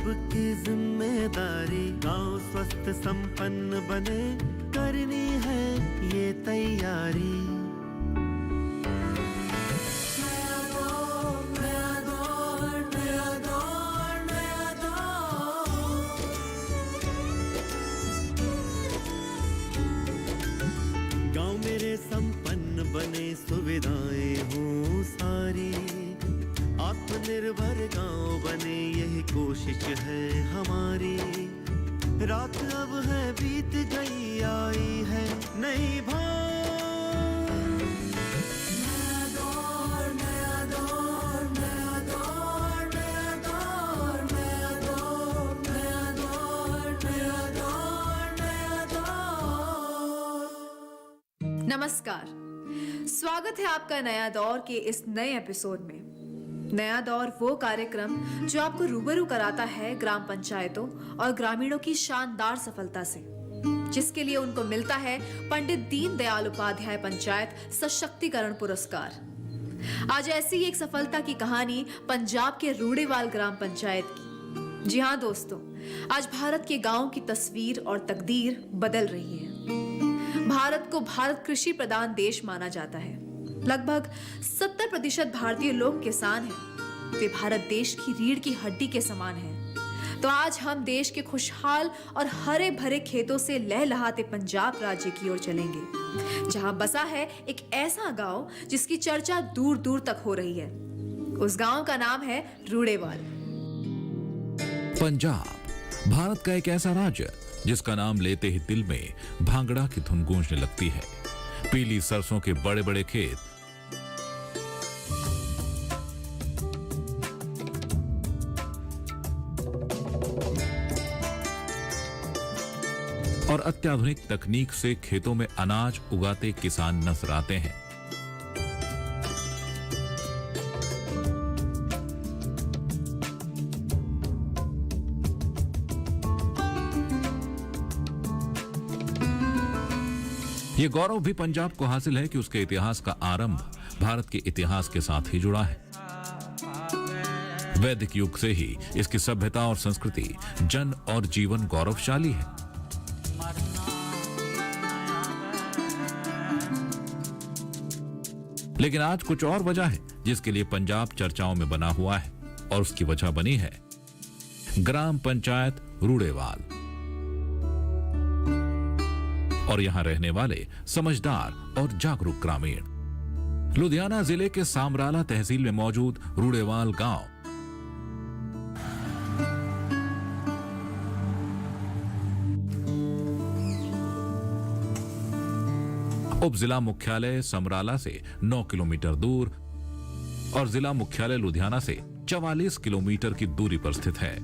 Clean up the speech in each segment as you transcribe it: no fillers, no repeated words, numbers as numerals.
सबकी जिम्मेदारी, गांव स्वस्थ संपन्न बने, करनी है ये तैयारी। गांव मेरे संपन्न बने, सुविधाएं हों सारी, आत्मनिर्भर गांव बने, यही कोशिश है हमारी। रात अब है बीत गई, आई है नई भार। नया दौर, नया दौर, नया दौर, नया दौर, नया दौर, नया दौर, नया दौर, नया दौर। नमस्कार, स्वागत है आपका नया दौर के इस नए एपिसोड में। नया दौर वो कार्यक्रम जो आपको रूबरू कराता है ग्राम पंचायतों और ग्रामीणों की शानदार सफलता से, जिसके लिए उनको मिलता है पंडित दीनदयाल उपाध्याय पंचायत सशक्तिकरण पुरस्कार। आज ऐसी एक सफलता की कहानी पंजाब के रूड़ेवाल ग्राम पंचायत की। जी हाँ दोस्तों, आज भारत के गांवों की तस्वीर और तकदीर बदल रही है। भारत को भारत कृषि प्रधान देश माना जाता है। लगभग 70% भारतीय लोग किसान हैं। वे भारत देश की रीढ़ की हड्डी के समान हैं। तो आज हम देश के खुशहाल और हरे भरे खेतों से लहलहाते पंजाब राज्य की ओर चलेंगे, जहां बसा है एक ऐसा गांव जिसकी चर्चा दूर दूर तक हो रही है। उस गांव का नाम है रूड़ेवाल। पंजाब भारत का एक ऐसा राज्य जिसका नाम लेते ही दिल में भांगड़ा की धुन गूंजने लगती है। पीली सरसों के बड़े बड़े खेत, और अत्याधुनिक तकनीक से खेतों में अनाज उगाते किसान नजर आते हैं। ये गौरव भी पंजाब को हासिल है कि उसके इतिहास का आरंभ भारत के इतिहास के साथ ही जुड़ा है। वैदिक युग से ही इसकी सभ्यता और संस्कृति, जन और जीवन गौरवशाली है। लेकिन आज कुछ और वजह है जिसके लिए पंजाब चर्चाओं में बना हुआ है, और उसकी वजह बनी है ग्राम पंचायत रूड़ेवाल और यहां रहने वाले समझदार और जागरूक ग्रामीण। लुधियाना जिले के सामराला तहसील में मौजूद रूड़ेवाल गांव उप जिला मुख्यालय समराला से 9 किलोमीटर दूर और जिला मुख्यालय लुधियाना से 44 किलोमीटर की दूरी पर स्थित है।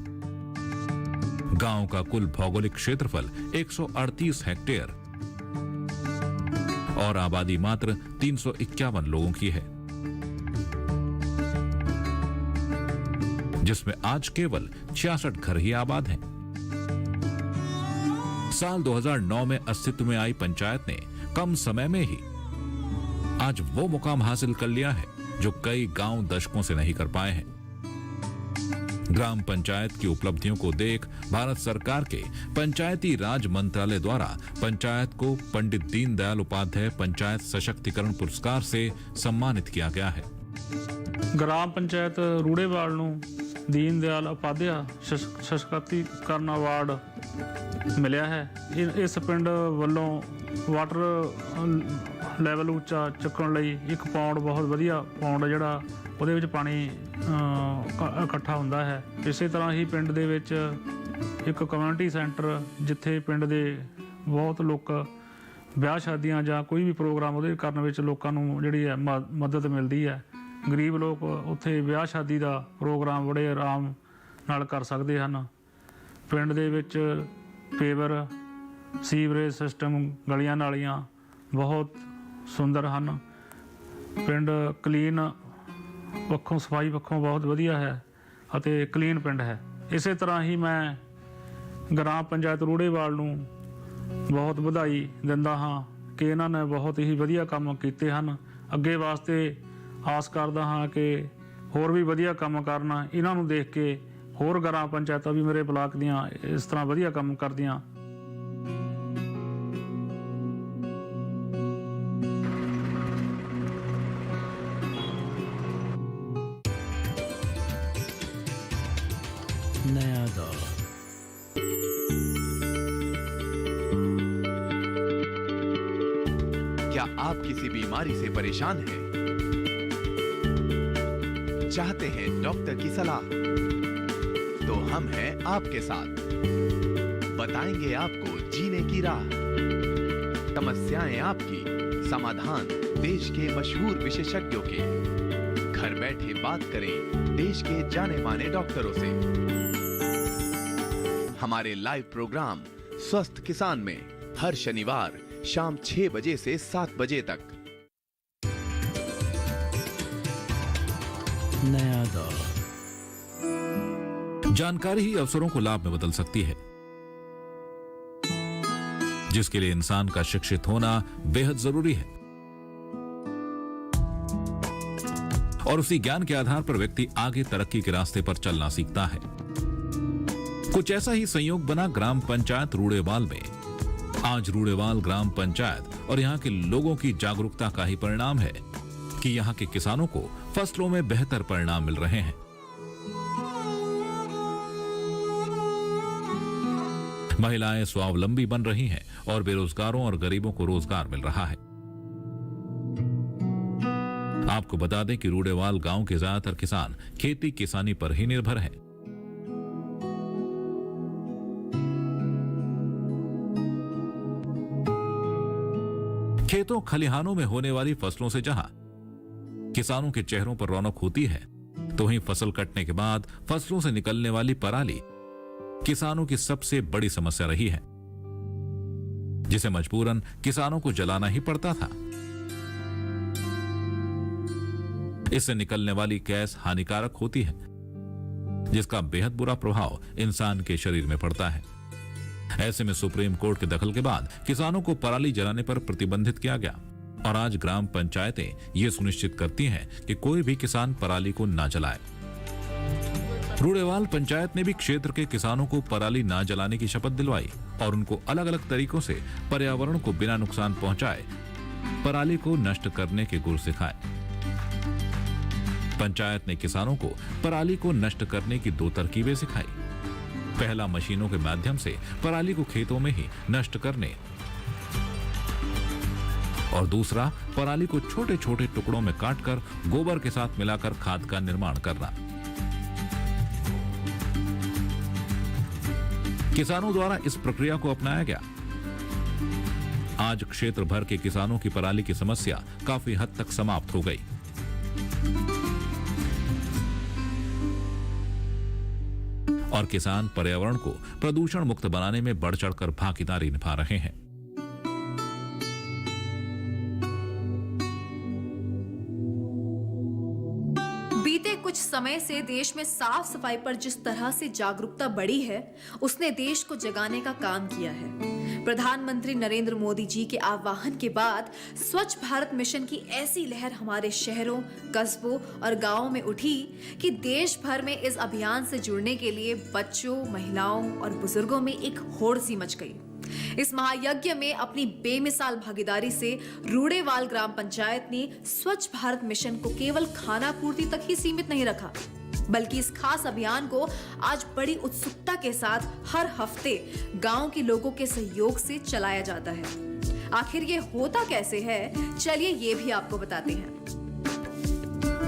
गांव का कुल भौगोलिक क्षेत्रफल 138 हेक्टेयर और आबादी मात्र 351 लोगों की है, जिसमें आज केवल 66 घर ही आबाद हैं। साल 2009 में अस्तित्व में आई पंचायत ने कम समय में ही आज वो मुकाम हासिल कर लिया है जो कई गांव दशकों से नहीं कर पाए हैं। ग्राम पंचायत की उपलब्धियों को देख भारत सरकार के पंचायती राज मंत्रालय द्वारा पंचायत को पंडित दीनदयाल उपाध्याय पंचायत सशक्तिकरण पुरस्कार से सम्मानित किया गया है। ग्राम पंचायत रूड़ेवाल ਨੂੰ दीनदयाल उपाध्याय सशक्तिकरण अवार्ड मिलिਆ है। इस पिंड ਵੱਲੋਂ वाटर ਲੈਵਲ ਉੱਚਾ ਚੁੱਕਣ ਲਈ ਇੱਕ ਪੌਂਡ ਬਹੁਤ ਵਧੀਆ ਪੌਂਡ ਜਿਹੜਾ ਉਹਦੇ ਵਿੱਚ ਪਾਣੀ ਇਕੱਠਾ ਹੁੰਦਾ ਹੈ। ਇਸੇ ਤਰ੍ਹਾਂ ਹੀ ਪਿੰਡ ਦੇ ਵਿੱਚ ਇੱਕ ਕਮਿਊਨਿਟੀ ਸੈਂਟਰ ਜਿੱਥੇ ਪਿੰਡ ਦੇ ਬਹੁਤ ਲੋਕ ਵਿਆਹ ਸ਼ਾਦੀਆਂ ਜਾਂ ਕੋਈ ਵੀ ਪ੍ਰੋਗਰਾਮ ਉਹਦੇ ਕਰਨ ਵਿੱਚ ਲੋਕਾਂ ਨੂੰ ਜਿਹੜੀ ਹੈ ਮਦਦ ਮਿਲਦੀ ਹੈ। ਗਰੀਬ ਲੋਕ ਉੱਥੇ ਵਿਆਹ ਸ਼ਾਦੀ ਦਾ ਪ੍ਰੋਗਰਾਮ ਬੜੇ ਆਰਾਮ ਨਾਲ ਕਰ ਸਕਦੇ ਹਨ। ਪਿੰਡ ਦੇ ਵਿੱਚ ਪੇਵਰ ਸੀਵਰੇਜ ਸਿਸਟਮ ਗਲੀਆਂ ਨਾਲੀਆਂ ਬਹੁਤ ਸੁੰਦਰ ਹਨ। ਪਿੰਡ ਕਲੀਨ ਪੱਖੋਂ ਸਫਾਈ ਪੱਖੋਂ ਬਹੁਤ ਵਧੀਆ ਹੈ ਅਤੇ ਕਲੀਨ ਪਿੰਡ ਹੈ। ਇਸੇ ਤਰ੍ਹਾਂ ਹੀ ਮੈਂ ਗ੍ਰਾਮ ਪੰਚਾਇਤ ਰੂੜੇਵਾਲ ਨੂੰ ਬਹੁਤ ਵਧਾਈ ਦਿੰਦਾ ਹਾਂ ਕਿ ਇਹਨਾਂ ਨੇ ਬਹੁਤ ਹੀ ਵਧੀਆ ਕੰਮ ਕੀਤੇ ਹਨ। ਅੱਗੇ ਵਾਸਤੇ ਆਸ ਕਰਦਾ ਹਾਂ ਕਿ ਹੋਰ ਵੀ ਵਧੀਆ ਕੰਮ ਕਰਨਾ। ਇਹਨਾਂ ਨੂੰ ਦੇਖ ਕੇ ਹੋਰ ਗ੍ਰਾਮ ਪੰਚਾਇਤਾਂ ਵੀ ਮੇਰੇ ਬਲਾਕ ਦੀਆਂ ਇਸ ਤਰ੍ਹਾਂ ਵਧੀਆ ਕੰਮ ਕਰਦੀਆਂ। नया दौर। क्या आप किसी बीमारी से परेशान हैं? चाहते हैं डॉक्टर की सलाह? तो हम हैं आपके साथ, बताएंगे आपको जीने की राह। समस्याएं आपकी, समाधान देश के मशहूर विशेषज्ञों के। घर बैठे बात करें देश के जाने माने डॉक्टरों से। हमारे लाइव प्रोग्राम स्वस्थ किसान में हर शनिवार शाम 6 बजे से 7 बजे तक। नया दौर। जानकारी ही अवसरों को लाभ में बदल सकती है, जिसके लिए इंसान का शिक्षित होना बेहद जरूरी है। और उसी ज्ञान के आधार पर व्यक्ति आगे तरक्की के रास्ते पर चलना सीखता है। कुछ ऐसा ही संयोग बना ग्राम पंचायत रूड़ेवाल में। आज रूड़ेवाल ग्राम पंचायत और यहाँ के लोगों की जागरूकता का ही परिणाम है कि यहाँ के किसानों को फसलों में बेहतर परिणाम मिल रहे हैं। महिलाएं स्वावलंबी बन रही हैं और बेरोजगारों और गरीबों को रोजगार मिल रहा है। आपको बता दें कि रूड़ेवाल गांव के ज्यादातर किसान खेती किसानी पर ही निर्भर हैं। खेतों खलिहानों में होने वाली फसलों से जहां किसानों के चेहरों पर रौनक होती है, तो वहीं फसल कटने के बाद फसलों से निकलने वाली पराली किसानों की सबसे बड़ी समस्या रही है, जिसे मजबूरन किसानों को जलाना ही पड़ता था। इससे निकलने वाली गैस हानिकारक होती है, जिसका बेहद बुरा प्रभाव इंसान के शरीर में पड़ता है। ऐसे में सुप्रीम कोर्ट के दखल के बाद किसानों को पराली जलाने पर प्रतिबंधित किया गया और आज ग्राम पंचायतें ये सुनिश्चित करती हैं कि कोई भी किसान पराली को ना जलाए। रूड़ेवाल पंचायत ने भी क्षेत्र के किसानों को पराली ना जलाने की शपथ दिलवाई और उनको अलग अलग तरीकों से पर्यावरण को बिना नुकसान पहुंचाए पराली को नष्ट करने के गुर सिखाए। पंचायत ने किसानों को पराली को नष्ट करने की 2 तरकीबें सिखाई। पहला, मशीनों के माध्यम से पराली को खेतों में ही नष्ट करने, और दूसरा, पराली को छोटे छोटे टुकड़ों में काटकर गोबर के साथ मिलाकर खाद का निर्माण करना। किसानों द्वारा इस प्रक्रिया को अपनाया गया। आज क्षेत्र भर के किसानों की पराली की समस्या काफी हद तक समाप्त हो गई। और किसान पर्यावरण को प्रदूषण मुक्त बनाने में बढ़ चढ़कर भागीदारी निभा रहे हैं। बीते कुछ समय से देश में साफ सफाई पर जिस तरह से जागरूकता बढ़ी है, उसने देश को जगाने का काम किया है। प्रधानमंत्री नरेंद्र मोदी जी के आह्वान के बाद स्वच्छ भारत मिशन की ऐसी लहर हमारे शहरों, कस्बों और गांवों में उठी कि देश भर में इस अभियान से जुड़ने के लिए बच्चों, महिलाओं और बुजुर्गों में एक होड़ सी मच गई। इस महायज्ञ में अपनी बेमिसाल भागीदारी से रूड़ेवाल ग्राम पंचायत ने स्वच्छ भारत मिशन को केवल खाना पूर्ति तक ही सीमित नहीं रखा, बल्कि इस खास अभियान को आज बड़ी उत्सुकता के साथ हर हफ्ते गांव के लोगों के सहयोग से चलाया जाता है। आखिर ये होता कैसे है, चलिए ये भी आपको बताते हैं।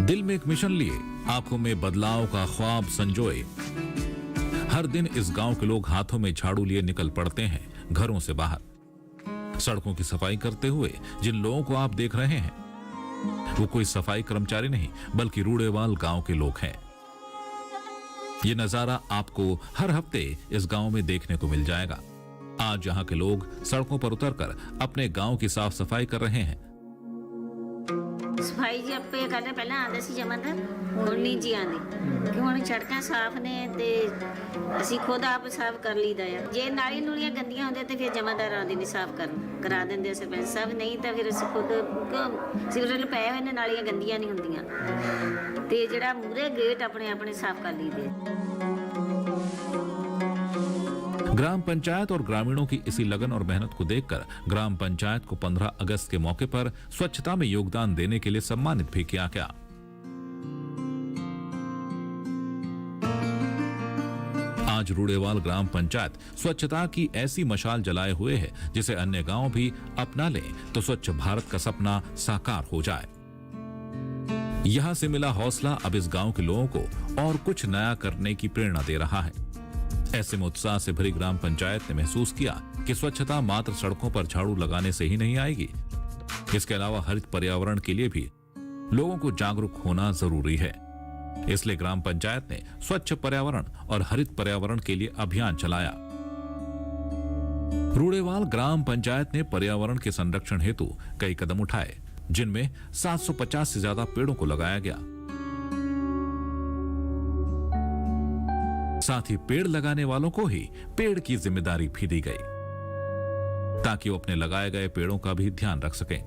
दिल में एक मिशन लिए, आंखों में बदलाव का ख्वाब संजोए, हर दिन इस गांव के लोग हाथों में झाड़ू लिए निकल पड़ते हैं घरों से बाहर। सड़कों की सफाई करते हुए जिन लोगों को आप देख रहे हैं, वो कोई सफाई कर्मचारी नहीं, बल्कि रूड़ेवाल गांव के लोग हैं। ये नजारा आपको हर हफ्ते इस गांव में देखने को मिल जाएगा। आज यहाँ के लोग सड़कों पर उतरकर अपने गांव की साफ सफाई कर रहे हैं। सफाई जी आपे करने पहले आते सी जमादार ਹੁਣ ਨਹੀਂ ਜੀ ਆਉਂਦੀ ਕਿ ਹੁਣ ਸੜਕਾਂ ਸਾਫ਼ ਨੇ ਤੇ ਅਸੀਂ ਖੁਦ ਆਪ ਸਾਫ਼ ਕਰ ਲਈਦਾ ਆ। ਜੇ ਨਾਲੀ ਨੂਲੀਆਂ ਗੰਦੀਆਂ ਹੁੰਦੀਆਂ ਤੇ ਫਿਰ ਜਮਾਦਾਰ ਆਉਂਦੇ ਨਹੀਂ ਸਾਫ਼ ਕਰਨ, ਕਰਾ ਦਿੰਦੇ ਸਰਪੰਚ ਸਾਹਿਬ, ਨਹੀਂ ਤਾਂ ਫਿਰ ਅਸੀਂ ਖੁਦ ਸਿਵਰਲ ਪਏ ਹੋਏ ਨੇ, ਨਾਲੀਆਂ ਗੰਦੀਆਂ ਨਹੀਂ ਹੁੰਦੀਆਂ ਤੇ ਜਿਹੜਾ ਮੂਹਰੇ ਗੇਟ ਆਪਣੇ ਆਪਣੇ ਸਾਫ਼ ਕਰ ਲਈਦੇ। ग्राम पंचायत और ग्रामीणों की इसी लगन और मेहनत को देखकर ग्राम पंचायत को 15 अगस्त के मौके पर स्वच्छता में योगदान देने के लिए सम्मानित भी किया गया। आज रूड़ेवाल ग्राम पंचायत स्वच्छता की ऐसी मशाल जलाए हुए है जिसे अन्य गांव भी अपना लें तो स्वच्छ भारत का सपना साकार हो जाए। यहां से मिला हौसला अब इस गांव के लोगों को और कुछ नया करने की प्रेरणा दे रहा है। ऐसे में उत्साह से भरी ग्राम पंचायत ने महसूस किया कि स्वच्छता मात्र सड़कों पर झाड़ू लगाने से ही नहीं आएगी। इसके अलावा हरित पर्यावरण के लिए भी लोगों को जागरूक होना जरूरी है। इसलिए ग्राम पंचायत ने स्वच्छ पर्यावरण और हरित पर्यावरण के लिए अभियान चलाया। रूड़ेवाल ग्राम पंचायत ने पर्यावरण के संरक्षण हेतु कई कदम उठाए, जिनमें 750 से ज्यादा पेड़ों को लगाया गया। साथ ही पेड़ लगाने वालों को ही पेड़ की जिम्मेदारी भी दी गई ताकि वो अपने लगाए गए पेड़ों का भी ध्यान रख सकें।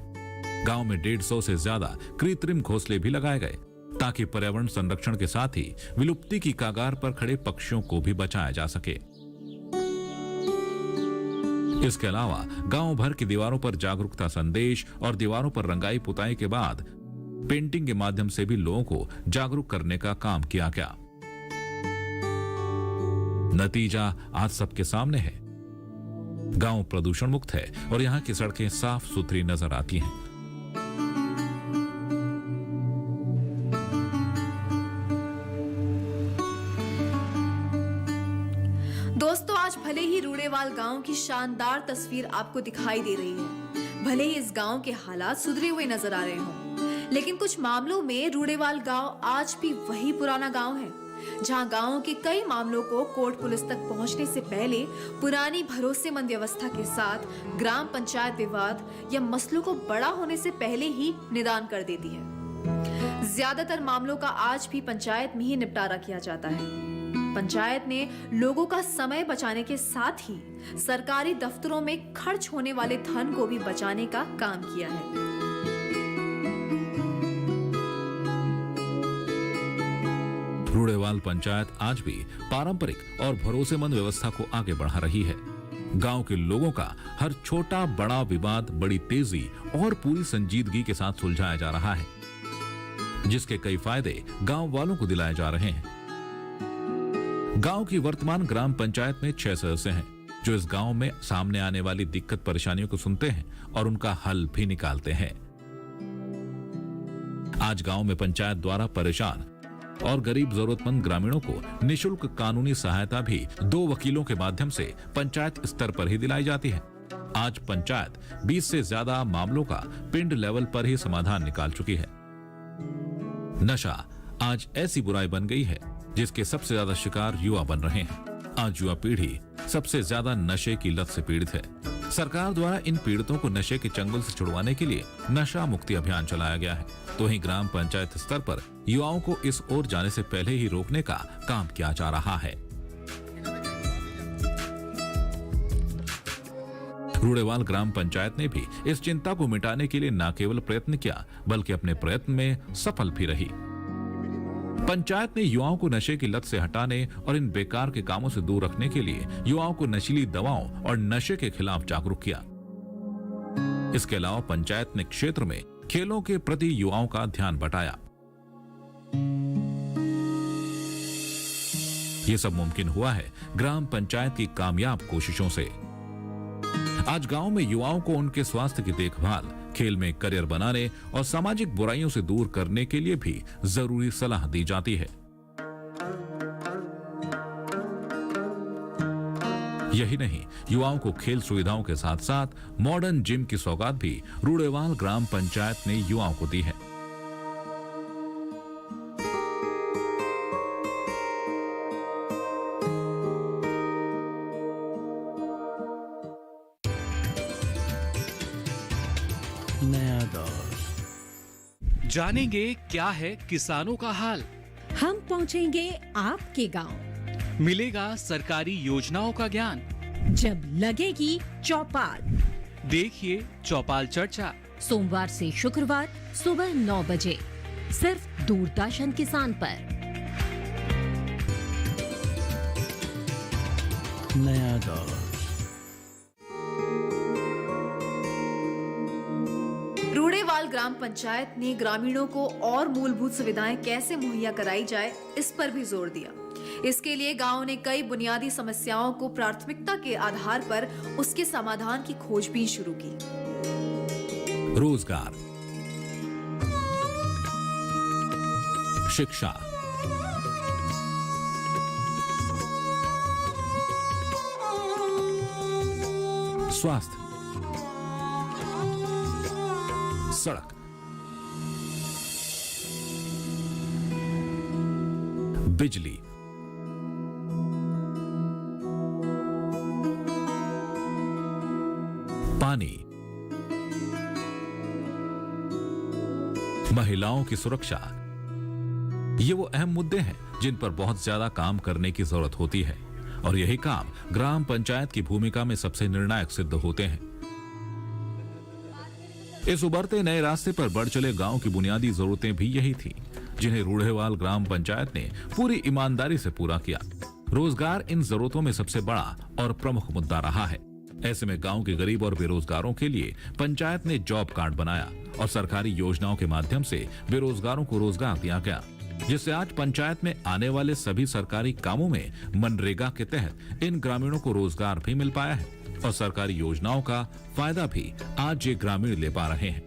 गांव में 150 से ज्यादा कृत्रिम घोंसले भी लगाए गए ताकि पर्यावरण संरक्षण के साथ ही विलुप्ति की कगार पर खड़े पक्षियों को भी बचाया जा सके। इसके अलावा गांव भर की दीवारों पर जागरूकता संदेश और दीवारों पर रंगाई पुताई के बाद पेंटिंग के माध्यम से भी लोगों को जागरूक करने का काम किया गया। नतीजा आज सबके सामने है। गांव प्रदूषण मुक्त है और यहां की सड़कें साफ सुथरी नजर आती हैं। दोस्तों, आज भले ही रूड़ेवाल गांव की शानदार तस्वीर आपको दिखाई दे रही है, भले ही इस गांव के हालात सुधरे हुए नजर आ रहे हों, लेकिन कुछ मामलों में रूड़ेवाल गांव आज भी वही पुराना गांव है जहां गांव के कई मामलों को कोर्ट पुलिस तक पहुंचने से पहले पुरानी भरोसेमंद व्यवस्था के साथ ग्राम पंचायत विवाद या मसलों को बड़ा होने से पहले ही निदान कर देती है। ज्यादातर मामलों का आज भी पंचायत में ही निपटारा किया जाता है। पंचायत ने लोगों का समय बचाने के साथ ही सरकारी दफ्तरों में खर्च होने वाले धन को भी बचाने का काम किया है। रूड़ेवाल पंचायत आज भी पारंपरिक और भरोसेमंद व्यवस्था को आगे बढ़ा रही है। गांव के लोगों का हर छोटा बड़ा विवाद बड़ी तेजी और पूरी संजीदगी के साथ सुलझाया जा रहा है, जिसके कई फायदे गांव वालों को दिलाए जा रहे हैं। गांव की वर्तमान ग्राम पंचायत में 6 सदस्य हैं, जो इस गांव में सामने आने वाली दिक्कत परेशानियों को सुनते हैं और उनका हल भी निकालते हैं। आज गांव में पंचायत द्वारा परेशान और गरीब जरूरतमंद ग्रामीणों को निशुल्क कानूनी सहायता भी 2 वकीलों के माध्यम से पंचायत स्तर पर ही दिलाई जाती है। आज पंचायत 20 से ज्यादा मामलों का पिंड लेवल पर ही समाधान निकाल चुकी है। नशा आज ऐसी बुराई बन गई है जिसके सबसे ज्यादा शिकार युवा बन रहे हैं। आज युवा पीढ़ी सबसे ज्यादा नशे की लत से पीड़ित है। सरकार द्वारा इन पीड़ितों को नशे के चंगुल से छुड़वाने के लिए नशा मुक्ति अभियान चलाया गया है, तो वहीं ग्राम पंचायत स्तर पर युवाओं को इस ओर जाने से पहले ही रोकने का काम किया जा रहा है। रूड़ेवाल ग्राम पंचायत ने भी इस चिंता को मिटाने के लिए न केवल प्रयत्न किया बल्कि अपने प्रयत्न में सफल भी रही। पंचायत ने युवाओं को नशे की लत से हटाने और इन बेकार के कामों से दूर रखने के लिए युवाओं को नशीली दवाओं और नशे के खिलाफ जागरूक किया। इसके अलावा पंचायत ने क्षेत्र में खेलों के प्रति युवाओं का ध्यान बटाया। ये सब मुमकिन हुआ है ग्राम पंचायत की कामयाब कोशिशों से। आज गांव में युवाओं को उनके स्वास्थ्य की देखभाल, खेल में करियर बनाने और सामाजिक बुराइयों से दूर करने के लिए भी जरूरी सलाह दी जाती है। यही नहीं, युवाओं को खेल सुविधाओं के साथ साथ मॉडर्न जिम की सौगात भी रूड़ेवाल ग्राम पंचायत ने युवाओं को दी है। नया दौर। जानेंगे क्या है किसानों का हाल। हम पहुंचेंगे आपके गांव। मिलेगा सरकारी योजनाओं का ज्ञान। जब लगेगी चौपाल, देखिए चौपाल चर्चा सोमवार से शुक्रवार सुबह 9 बजे सिर्फ दूरदर्शन किसान पर। नया दौर। रूड़ेवाल ग्राम पंचायत ने ग्रामीणों को और मूलभूत सुविधाएं कैसे मुहैया कराई जाए, इस पर भी जोर दिया। इसके लिए गांव ने कई बुनियादी समस्याओं को प्राथमिकता के आधार पर उसके समाधान की खोजबीन शुरू की। रोजगार, शिक्षा, स्वास्थ्य, सड़क, बिजली, पानी, महिलाओं की सुरक्षा, ये वो अहम मुद्दे हैं जिन पर बहुत ज्यादा काम करने की जरूरत होती है और यही काम ग्राम पंचायत की भूमिका में सबसे निर्णायक सिद्ध होते हैं। इस उभरते नए रास्ते पर बढ़ चले गांव की बुनियादी जरूरतें भी यही थी जिन्हें रूड़ेवाल ग्राम पंचायत ने पूरी ईमानदारी से पूरा किया। रोजगार इन जरूरतों में सबसे बड़ा और प्रमुख मुद्दा रहा है। ऐसे में गांव के गरीब और बेरोजगारों के लिए पंचायत ने जॉब कार्ड बनाया और सरकारी योजनाओं के माध्यम से बेरोजगारों को रोजगार दिया गया, जिससे आज पंचायत में आने वाले सभी सरकारी कामों में मनरेगा के तहत इन ग्रामीणों को रोजगार भी मिल पाया है और सरकारी योजनाओं का फायदा भी आज ये ग्रामीण ले पा रहे हैं।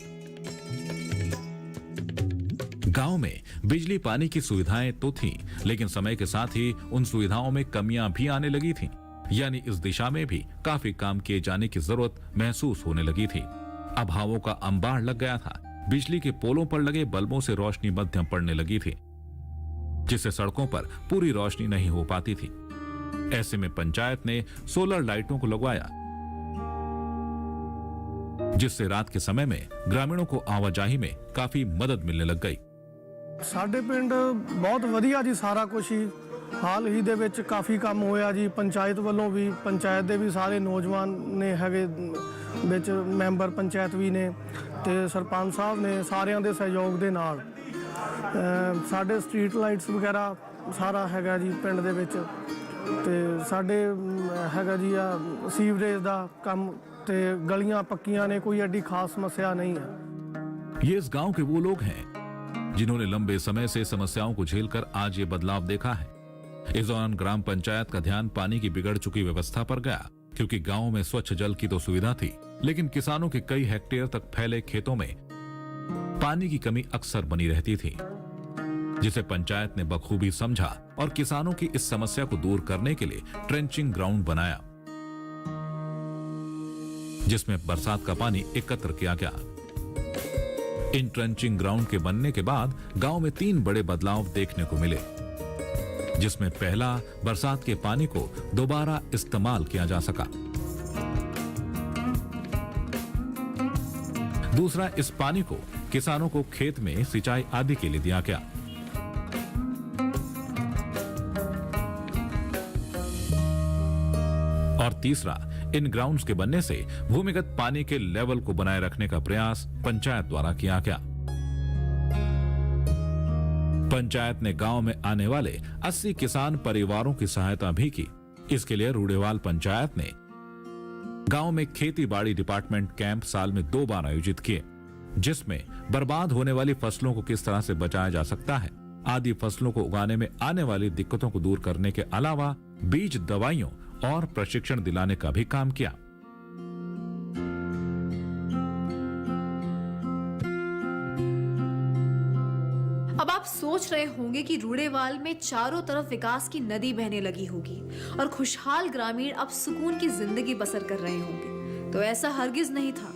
गांव में बिजली पानी की सुविधाएं तो थीं, लेकिन समय के साथ ही उन सुविधाओं में कमियां भी आने लगी थीं। यानी इस दिशा में भी काफी काम किए जाने की जरूरत महसूस होने लगी थी। अभावों का अंबार लग गया था। बिजली के पोलों पर लगे बल्बों से रोशनी मध्यम पड़ने लगी थी, जिससे सड़कों पर पूरी रोशनी नहीं हो पाती थी। ऐसे में पंचायत ने सोलर लाइटों को लगवाया, जिससे रात के समय में ग्रामीणों को आवाजाही में काफी मदद मिलने लग गई। ਸਾਡੇ ਪਿੰਡ ਬਹੁਤ ਵਧੀਆ ਜੀ, ਸਾਰਾ ਕੁਝ ਹੀ ਹਾਲ ਹੀ ਦੇ ਵਿੱਚ ਕਾਫੀ ਕੰਮ ਹੋਇਆ ਜੀ। ਪੰਚਾਇਤ ਵੱਲੋਂ ਵੀ, ਪੰਚਾਇਤ ਦੇ ਵੀ ਸਾਰੇ ਨੌਜਵਾਨ ਨੇ ਹੈਗੇ ਵਿੱਚ, ਮੈਂਬਰ ਪੰਚਾਇਤ ਵੀ ਨੇ ਤੇ ਸਰਪੰਚ ਸਾਹਿਬ ਨੇ, ਸਾਰਿਆਂ ਦੇ ਸਹਿਯੋਗ ਦੇ ਨਾਲ ਸਾਡੇ ਸਟਰੀਟ ਲਾਈਟਸ ਵਗੈਰਾ ਸਾਰਾ ਹੈਗਾ ਜੀ ਪਿੰਡ ਦੇ ਵਿੱਚ ਤੇ ਸਾਡੇ ਹੈਗਾ ਜੀ ਆ ਸੀਵਰੇਜ ਦਾ ਕੰਮ ਤੇ ਗਲੀਆਂ ਪੱਕੀਆਂ ਨੇ, ਕੋਈ ਐਡੀ ਖਾਸ ਸਮੱਸਿਆ नहीं है। ये इस गांव के वो लोग हैं जिन्होंने लंबे समय से समस्याओं को झेलकर आज ये बदलाव देखा है। इस दौरान ग्राम पंचायत का ध्यान पानी की बिगड़ चुकी व्यवस्था पर गया, क्योंकि गांव में स्वच्छ जल की तो सुविधा थी, लेकिन किसानों के कई हेक्टेयर तक फैले खेतों में पानी की कमी अक्सर बनी रहती थी, जिसे पंचायत ने बखूबी समझा और किसानों की इस समस्या को दूर करने के लिए ट्रेंचिंग ग्राउंड बनाया, जिसमें बरसात का पानी एकत्र किया गया। इन ट्रेंचिंग ग्राउंड के बनने के बाद गांव में 3 बड़े बदलाव देखने को मिले, जिसमें पहला, बरसात के पानी को दोबारा इस्तेमाल किया जा सका। दूसरा, इस पानी को किसानों को खेत में सिंचाई आदि के लिए दिया गया। और तीसरा, इन ग्राउंड्स के बनने से भूमिगत पानी के लेवल को बनाए रखने का प्रयास पंचायत द्वारा किया गया। पंचायत ने गांव में आने वाले 80 किसान परिवारों की सहायता भी की। इसके लिए रूड़ेवाल पंचायत ने गांव में खेती बाड़ी डिपार्टमेंट कैंप साल में 2 बार आयोजित किए, जिसमें बर्बाद होने वाली फसलों को किस तरह से बचाया जा सकता है आदि फसलों को उगाने में आने वाली दिक्कतों को दूर करने के अलावा बीज, दवाइयों और प्रशिक्षण दिलाने का भी काम किया। अब आप सोच रहे होंगे कि रूड़ेवाल में चारों तरफ विकास की नदी बहने लगी होगी और खुशहाल ग्रामीण अब सुकून की जिंदगी बसर कर रहे होंगे। तो ऐसा हरगिज नहीं था,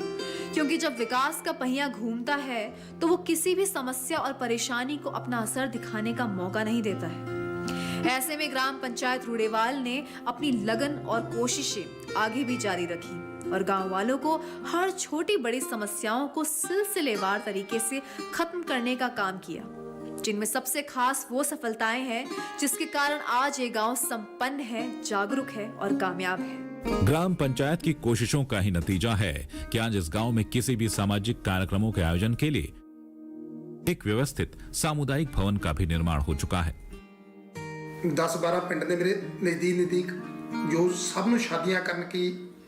क्योंकि जब विकास का पहिया घूमता है तो वो किसी भी समस्या और परेशानी को अपना असर दिखाने का मौका नहीं देता है। ऐसे में ग्राम पंचायत रूड़ेवाल ने अपनी लगन और कोशिशें आगे भी जारी रखी और गांव वालों को हर छोटी बड़ी समस्याओं को सिलसिलेवार तरीके से खत्म करने का काम किया, जिनमें सबसे खास वो सफलताएं हैं जिसके कारण आज ये गांव संपन्न है, जागरूक है और कामयाब है। ग्राम पंचायत की कोशिशों का ही नतीजा है कि आज इस गांव में किसी भी सामाजिक कार्यक्रमों के आयोजन के लिए एक व्यवस्थित सामुदायिक भवन का भी निर्माण हो चुका है। 10-12 ਪਿੰਡ ਨੇ ਮੇਰੇ ਨਜ਼ਦੀਕ जो सब शादियां करने की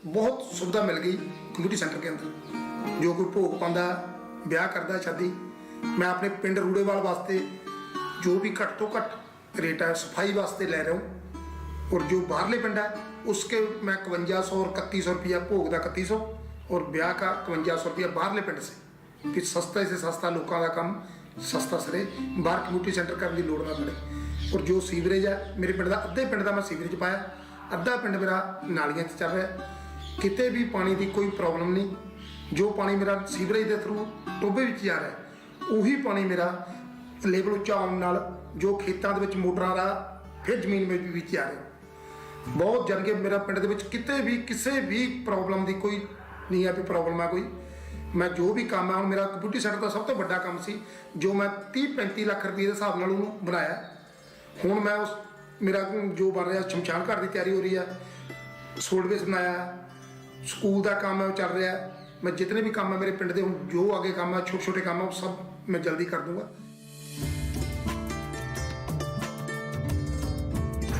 बहुत सुविधा मिल गई कम्यूनिटी सेंटर के अंदर। जो कोई भोग पाता ब्याह करता शादी, मैं अपने पिंड रूड़ेवाल वास्ते जो भी घट तो घट रेट है सफाई वास्ते ले रहा हूँ। और जो बाहरले पिंड है उसके मैं 5100 और 3100 रुपया भोग का 3100 और ब्याह का 5100 रुपया बाहरले पिंड से, कि सस्ता से सस्ता लोगों का काम सस्ता सरे, बाहर कम्यूनिटी सेंटर करने की लोड़ ना पड़े। और जो सीवरेज है मेरे पिंड का अद्धे पिंड का मैं सीवरेज पाया, अद्धा पिंड मेरा नालियां चल रहा है, किते भी पानी की कोई प्रॉब्लम नहीं। जो पानी मेरा सीवरेज के थ्रू टोबे में जा रहा है उही पानी मेरा लेवल उच्चा आने नाल जो खेतों के मोटरां दा फिर जमीन में भी जा रहा। बहुत जान के मेरा पिंड के किते भी किसी भी प्रॉब्लम की कोई नहीं है भी प्रॉब्लम है कोई। मैं जो भी काम है मेरा कम्यूनिटी सेंटर का सब तो बड़ा काम सी जो मैं 30-35 लाख रुपये के हिसाब नाल उन्होंने बनाया। हुण मैं उस मेरा जो बन रहा शमशान घर की तैयारी हो रही है, सोलवेस बनाया, स्कूल का काम है वो चल रहा है। मैं जितने भी काम है मेरे पिंड के जो आगे काम है छोटे छोटे काम है वो सब मैं जल्दी कर दूंगा।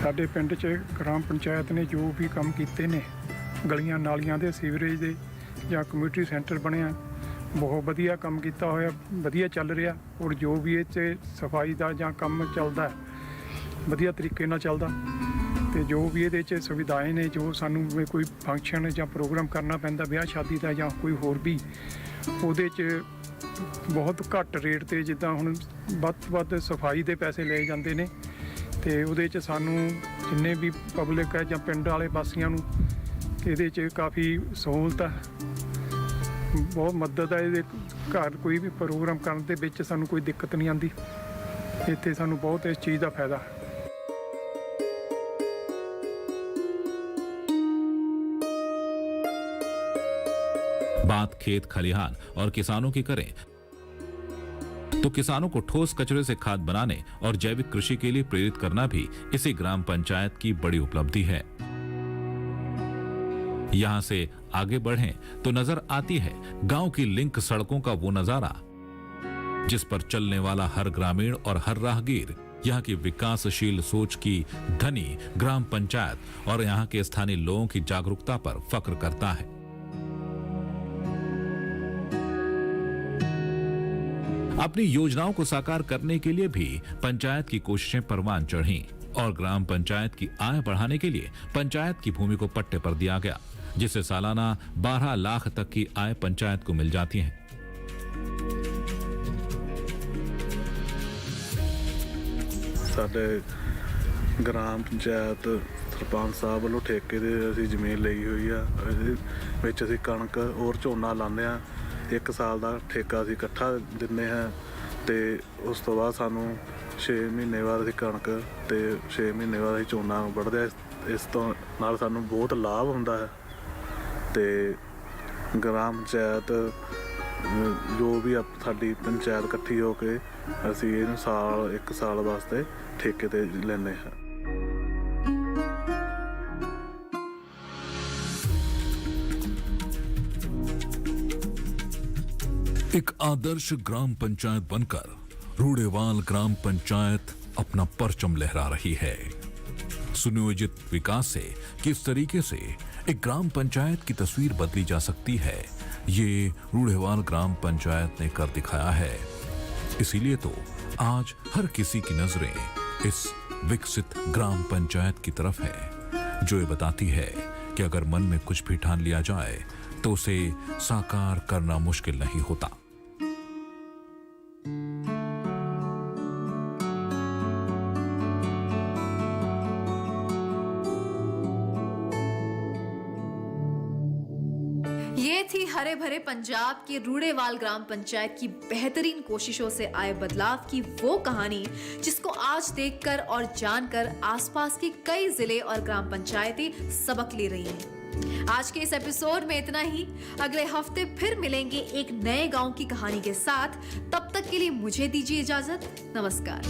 ਸਾਡੇ ਪਿੰਡ 'ਚ ਗ੍ਰਾਮ ਪੰਚਾਇਤ ਨੇ ਜੋ ਵੀ ਕੰਮ ਕੀਤੇ ਨੇ ਗਲੀਆਂ ਨਾਲੀਆਂ ਦੇ ਸੀਵਰੇਜ ਦੇ ਜਾਂ ਕਮਿਊਨਿਟੀ ਸੈਂਟਰ ਬਣਿਆ ਬਹੁਤ ਵਧੀਆ ਕੰਮ ਕੀਤਾ ਹੋਇਆ, ਵਧੀਆ ਚੱਲ ਰਿਹਾ। ਔਰ ਜੋ ਵੀ ਇਹ 'ਚ ਸਫਾਈ ਦਾ ਜਾਂ ਕੰਮ ਚੱਲਦਾ ਵਧੀਆ ਤਰੀਕੇ ਨਾਲ ਚੱਲਦਾ ਤੇ ਜੋ ਵੀ ਇਹਦੇ 'ਚ ਸੁਵਿਧਾएं ਨੇ ਜੋ ਸਾਨੂੰ ਕੋਈ ਫੰਕਸ਼ਨ ਜਾਂ ਪ੍ਰੋਗਰਾਮ ਕਰਨਾ ਪੈਂਦਾ ਵਿਆਹ ਸ਼ਾਦੀ ਦਾ ਜਾਂ ਕੋਈ ਹੋਰ ਵੀ ਉਹਦੇ 'ਚ ਬਹੁਤ ਘੱਟ ਰੇਟ ਤੇ ਜਿੱਦਾਂ ਹੁਣ ਵੱਧ ਤੋਂ ਵੱਧ ਸਫਾਈ ਦੇ ਪੈਸੇ ਲਏ ਜਾਂਦੇ ਨੇ ਤੇ ਉਹਦੇ 'ਚ ਸਾਨੂੰ ਜਿੰਨੇ ਵੀ ਪਬਲਿਕ ਹੈ ਜਾਂ ਪਿੰਡ ਵਾਲੇ ਵਾਸੀਆਂ ਨੂੰ ਇਹਦੇ 'ਚ ਕਾਫੀ ਸਹੂਲਤ ਹੈ, ਬਹੁਤ ਮਦਦ ਹੈ। ਇਹਦੇ ਘਰ ਕੋਈ ਵੀ ਪ੍ਰੋਗਰਾਮ ਕਰਨ ਦੇ ਵਿੱਚ ਸਾਨੂੰ ਕੋਈ ਦਿੱਕਤ ਨਹੀਂ ਆਉਂਦੀ, ਇੱਥੇ ਸਾਨੂੰ ਬਹੁਤ ਇਸ ਚੀਜ਼ ਦਾ ਫਾਇਦਾ ਹੈ। बात खेत खलिहान और किसानों की करें तो किसानों को ठोस कचरे से खाद बनाने और जैविक कृषि के लिए प्रेरित करना भी इसी ग्राम पंचायत की बड़ी उपलब्धि है। यहां से आगे बढ़ें तो नजर आती है गांव की लिंक सड़कों का वो नजारा जिस पर चलने वाला हर ग्रामीण और हर राहगीर यहां की विकासशील सोच की धनी ग्राम पंचायत और यहां के स्थानीय लोगों की जागरूकता पर फक्र करता है। अपनी योजनाओं को साकार करने के लिए भी पंचायत की कोशिशें परवान चढ़ी और ग्राम पंचायत की आय बढ़ाने के लिए पंचायत की भूमि को पट्टे पर दिया गया, जिससे सालाना 12 लाख तक की आय पंचायत को मिल जाती है। ਸਾਡੇ ਗ੍ਰਾਮ ਪੰਚਾਇਤ ਸਰਪੰਚ ਸਾਹਿਬ ਵੱਲੋਂ ਠੇਕੇ ਦੇ ਅਸੀਂ ਜ਼ਮੀਨ ਲਈ ਹੋਈ ਆ, ਇਹਦੇ ਵਿੱਚ ਅਸੀਂ ਕਣਕ ਔਰ ਝੋਨਾ ਲਾਉਂਦੇ ਆ। 1 ਸਾਲ ਦਾ ਠੇਕਾ ਅਸੀਂ ਇਕੱਠਾ ਦਿੰਦੇ ਹਾਂ ਤੇ ਉਸ ਤੋਂ ਬਾਅਦ ਸਾਨੂੰ 6 ਮਹੀਨੇ ਬਾਅਦ ਅਸੀਂ ਕਣਕ ਤੇ 6 ਮਹੀਨੇ ਬਾਅਦ ਅਸੀਂ ਝੋਨਾ ਵੱਢਦੇ ਆ। ਇਸ ਤੋਂ ਨਾਲ ਸਾਨੂੰ ਬਹੁਤ ਲਾਭ ਹੁੰਦਾ ਹੈ ਤੇ ਗ੍ਰਾਮ ਪੰਚਾਇਤ ਜੋ ਵੀ ਸਾਡੀ ਪੰਚਾਇਤ ਇਕੱਠੀ ਹੋ ਕੇ ਅਸੀਂ ਇਹਨੂੰ 1 ਸਾਲ ਵਾਸਤੇ ਠੇਕੇ ਤੇ ਲੈਂਦੇ ਹਾਂ। एक आदर्श ग्राम पंचायत बनकर रूड़ेवाल ग्राम पंचायत अपना परचम लहरा रही है। सुनियोजित विकास से किस तरीके से एक ग्राम पंचायत की तस्वीर बदली जा सकती है, ये रूड़ेवाल ग्राम पंचायत ने कर दिखाया है। इसीलिए तो आज हर किसी की नजरें इस विकसित ग्राम पंचायत की तरफ है, जो ये बताती है कि अगर मन में कुछ भी ठान लिया जाए तो उसे साकार करना मुश्किल नहीं होता। ये थी हरे भरे पंजाब के रूड़ेवाल ग्राम पंचायत की बेहतरीन कोशिशों से आए बदलाव की वो कहानी जिसको आज देखकर और जानकर आसपास के कई जिले और ग्राम पंचायतें सबक ले रही हैं। आज के इस एपिसोड में इतना ही। अगले हफ्ते फिर मिलेंगे एक नए गांव की कहानी के साथ। तब तक के लिए मुझे दीजिए इजाजत। नमस्कार।